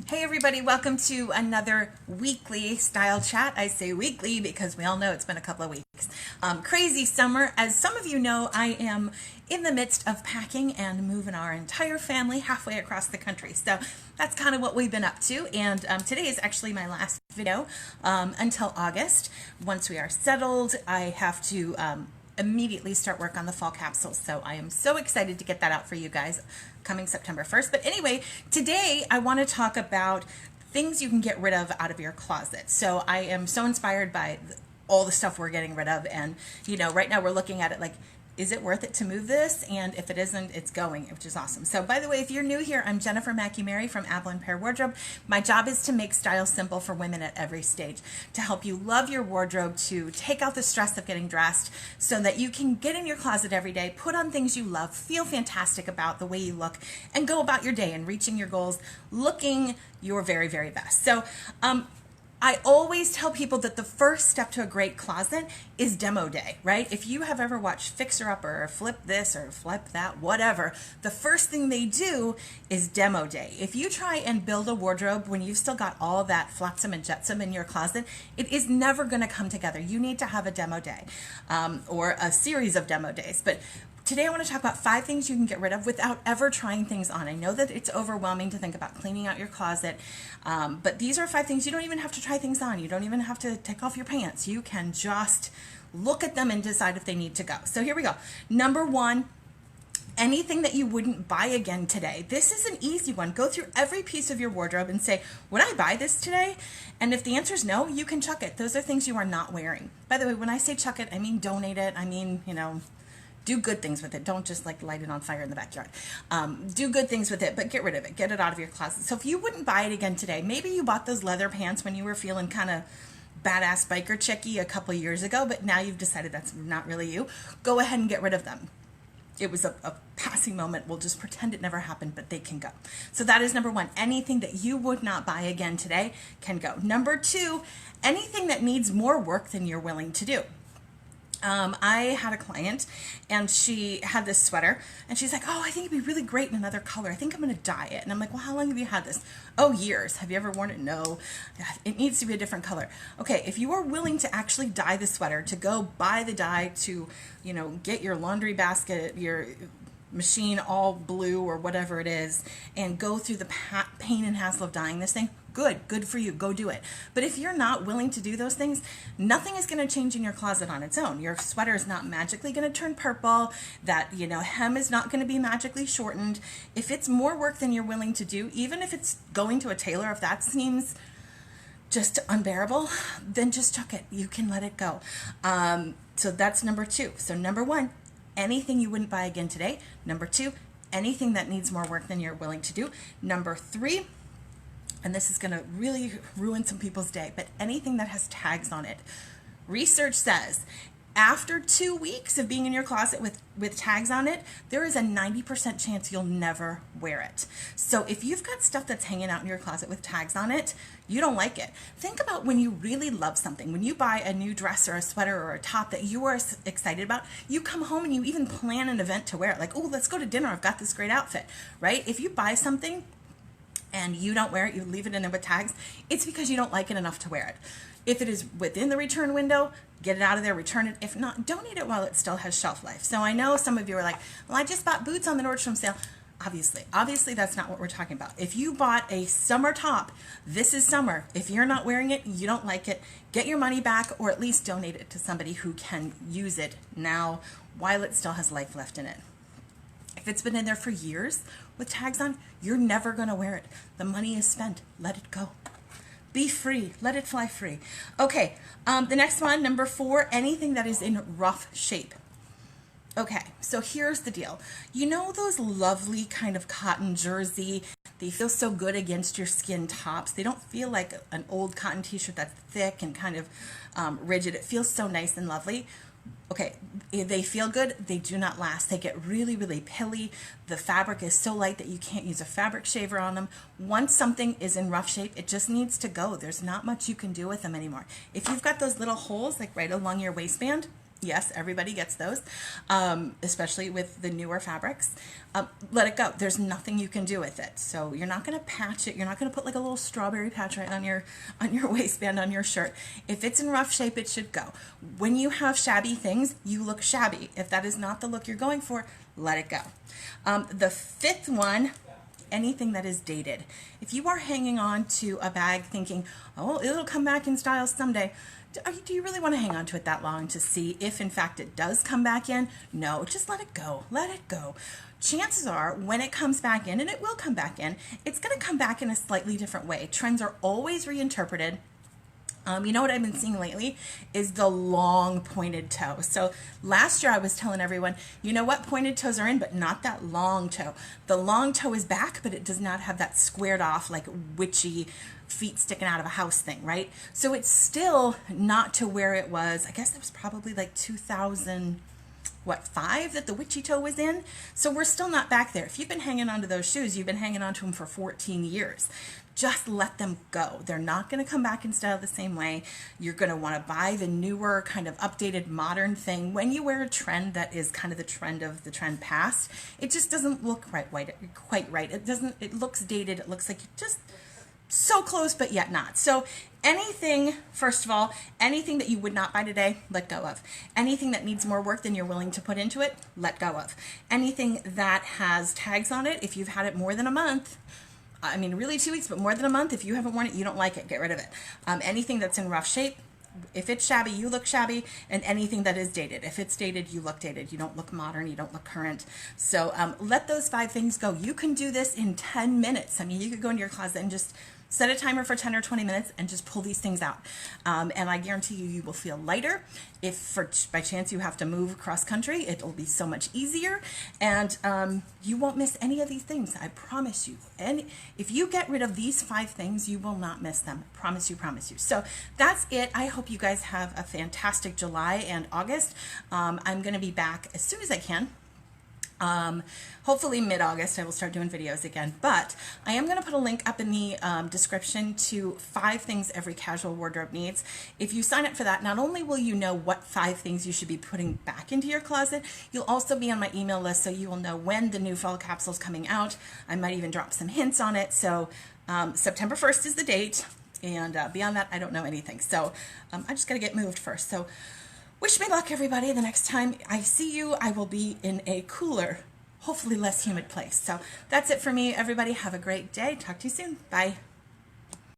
Hey everybody, welcome to another weekly style chat. I say weekly because we all know it's been a couple of weeks. Crazy summer. As some of you know, I am in the midst of packing and moving our entire family halfway across the country. So that's kind of what we've been up to. And today is actually my last video until August. Once we are settled, I have to immediately start work on the fall capsules. So I am so excited to get that out for you guys coming September 1st. But anyway, today I want to talk about things you can get rid of out of your closet. So I am so inspired by all the stuff we're getting rid of. And, you know, right now we're looking at it like, is it worth it to move this? And if it isn't, it's going, which is awesome. So by the way, if you're new here, I'm Jennifer Mackey-Mary from Apple and Pear Wardrobe. My job is to make style simple for women at every stage, to help you love your wardrobe, to take out the stress of getting dressed so that you can get in your closet every day, put on things you love, feel fantastic about the way you look, and go about your day and reaching your goals, looking your very, very best. So, I always tell people that the first step to a great closet is demo day, right? If you have ever watched Fixer Upper or Flip This or Flip That, whatever, the first thing they do is demo day. If you try and build a wardrobe when you've still got all that flotsam and jetsam in your closet, it is never going to come together. You need to have a demo day or a series of demo days. But today I want to talk about 5 things you can get rid of without ever trying things on. I know that it's overwhelming to think about cleaning out your closet, but these are 5 things you don't even have to try things on. You don't even have to take off your pants. You can just look at them and decide if they need to go. So here we go. Number 1, anything that you wouldn't buy again today. This is an easy one. Go through every piece of your wardrobe and say, would I buy this today? And if the answer is no, you can chuck it. Those are things you are not wearing. By the way, when I say chuck it, I mean donate it. I mean, you know, do good things with it. Don't just like light it on fire in the backyard. Do good things with it, but get rid of it. Get it out of your closet. So if you wouldn't buy it again today, maybe you bought those leather pants when you were feeling kind of badass biker chicky a couple of years ago, but now you've decided that's not really you. Go ahead and get rid of them. It was a passing moment. We'll just pretend it never happened, but they can go. So that is number 1. Anything that you would not buy again today can go. Number 2, anything that needs more work than you're willing to do. I had a client and she had this sweater and she's like, oh, I think it'd be really great in another color. I think I'm going to dye it. And I'm like, well, how long have you had this? Oh, years. Have you ever worn it? No. It needs to be a different color. Okay, if you are willing to actually dye the sweater, to go buy the dye, to, you know, get your laundry basket, your machine all blue or whatever it is, and go through the pain and hassle of dyeing this thing, good for you. Go do it. But if you're not willing to do those things, nothing is going to change in your closet on its own. Your sweater is not magically going to turn purple. That, you know, hem is not going to be magically shortened. If it's more work than you're willing to do, even if it's going to a tailor, if that seems just unbearable, then just chuck it. You can let it go. So that's number 2. So number 1, anything you wouldn't buy again today. Number 2, anything that needs more work than you're willing to do. Number 3, and this is going to really ruin some people's day, but anything that has tags on it. Research says after 2 weeks of being in your closet with tags on it, there is a 90% chance you'll never wear it. So if you've got stuff that's hanging out in your closet with tags on it, you don't like it. Think about when you really love something. When you buy a new dress or a sweater or a top that you are excited about, you come home and you even plan an event to wear it. Like, oh, let's go to dinner. I've got this great outfit, right? If you buy something and you don't wear it, you leave it in there with tags, it's because you don't like it enough to wear it. If it is within the return window, get it out of there, return it. If not, donate it while it still has shelf life. So I know some of you are like, well, I just bought boots on the Nordstrom sale. Obviously that's not what we're talking about. If you bought a summer top, this is summer. If you're not wearing it, you don't like it, get your money back or at least donate it to somebody who can use it now while it still has life left in it. If it's been in there for years with tags on, you're never going to wear it. The money is spent. Let it go. Be free. Let it fly free. Okay, the next one, number 4, anything that is in rough shape. Okay, so here's the deal. You know those lovely kind of cotton jersey, they feel so good against your skin tops. They don't feel like an old cotton t-shirt that's thick and kind of rigid. It feels so nice and lovely. Okay, they feel good, they do not last. They get really, really pilly. The fabric is so light that you can't use a fabric shaver on them. Once something is in rough shape, it just needs to go. There's not much you can do with them anymore. If you've got those little holes, like right along your waistband, Yes, everybody gets those, especially with the newer fabrics. Let it go. There's nothing you can do with it. So you're not going to patch it. You're not going to put like a little strawberry patch right on your waistband on your shirt. If it's in rough shape, it should go. When you have shabby things, you look shabby. If that is not the look you're going for, let it go. The fifth one, anything that is dated. If you are hanging on to a bag thinking, oh, it'll come back in style someday, do you really want to hang on to it that long to see if in fact it does come back in? No, just let it go. Let it go. Chances are when it comes back in, and it will come back in, it's going to come back in a slightly different way. Trends are always reinterpreted. You know what I've been seeing lately is the long pointed toe. So last year I was telling everyone, you know what, pointed toes are in, but not that long toe. The long toe is back, but it does not have that squared off, like witchy feet sticking out of a house thing, right? So it's still not to where it was. I guess it was probably like 2005 that the witchy toe was in. So we're still not back there. If you've been hanging on to those shoes, you've been hanging on to them for 14 years. Just let them go. They're not going to come back in style the same way. You're going to want to buy the newer kind of updated modern thing. When you wear a trend that is kind of the trend of the trend past, it just doesn't look quite right. It looks dated. It looks like you just so close, but yet not. So anything, first of all, anything that you would not buy today, let go of. Anything that needs more work than you're willing to put into it, let go of. Anything that has tags on it, if you've had it more than a month, I mean, really 2 weeks, but more than a month, if you haven't worn it, you don't like it, get rid of it. Anything that's in rough shape, if it's shabby, you look shabby, and anything that is dated. If it's dated, you look dated. You don't look modern. You don't look current. So let those 5 things go. You can do this in 10 minutes. I mean, you could go into your closet and just set a timer for 10 or 20 minutes and just pull these things out. And I guarantee you, you will feel lighter. If by chance you have to move across country, it will be so much easier. And you won't miss any of these things. I promise you. And if you get rid of these 5 things, you will not miss them. Promise you, promise you. So that's it. I hope you guys have a fantastic July and August. I'm going to be back as soon as I can. Hopefully mid-August I will start doing videos again, but I am going to put a link up in the description to 5 things every casual wardrobe needs. If you sign up for that, not only will you know what 5 things you should be putting back into your closet, you'll also be on my email list, so you will know when the new fall capsule is coming out. I might even drop some hints on it. So September 1st is the date, and beyond that I don't know anything. So I just got to get moved first. So wish me luck, everybody. The next time I see you, I will be in a cooler, hopefully less humid place. So that's it for me, everybody. Have a great day. Talk to you soon. Bye.